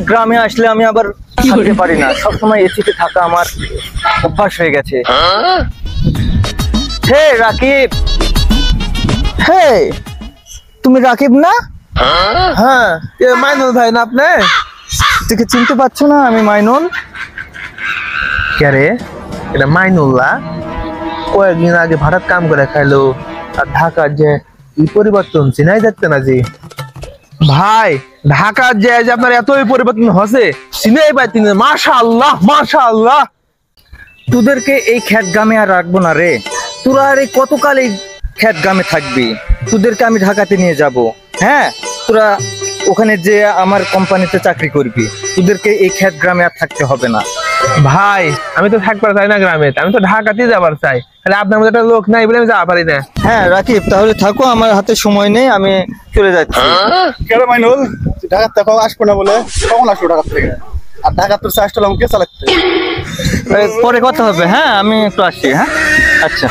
গ্রামে আসলে আমি আবার থাকতে পারি না, সবসময় এসিতে থাকা আমার অভ্যাস হয়ে গেছে। হে রাকিব, হে তুমি রাকিব না? হ্যাঁ, মাইনুল ভাই না আপনি? তুই চিনতে পারছো না? আমি মাইনুল। কে রে? এটা মাইনুল্লাহ। কয়েকদিন আগে ভারত কাম করে খাইলো, আর ঢাকার যে পরিবর্তন চিনাই যাচ্ছে না জি। ভাই ঢাকার যে আপনার এতই পরিবর্তন হচ্ছে চিনাই পাইতেন। মাশাআল্লাহ মাশাআল্লাহ। তোদেরকে এই খ্যাত গ্রামে আর রাখবো না রে। তোরা আর এই কতকাল এই খ্যাত গ্রামে থাকবি? তোদেরকে আমি ঢাকাতে নিয়ে যাব। হ্যাঁ, তোরা ওখানে যে আমার কোম্পানিতে চাকরি করবি। তোদেরকে এই খ্যাত গ্রামে আর থাকতে হবে না। ভাই আমি তো থাকবার চাই না গ্রামে, আমি তো ঢাকাতেই যাবার চাই। তাহলে আপনার মধ্যে একটা লোক নাই বলে আমি যাওয়া পারি না। হ্যাঁ রাকিব, তাহলে থাকো, আমার হাতে সময় নেই, আমি চলে যাচ্ছি। কেন মাইনুল, ঢাকার থেকে আসবো না বলে কখন আসলো ঢাকার থেকে? আর ঢাকার তোর চাষটা আমাকে চালাতে পরে কথা হবে। হ্যাঁ, আমি একটু আসছি। হ্যাঁ, আচ্ছা।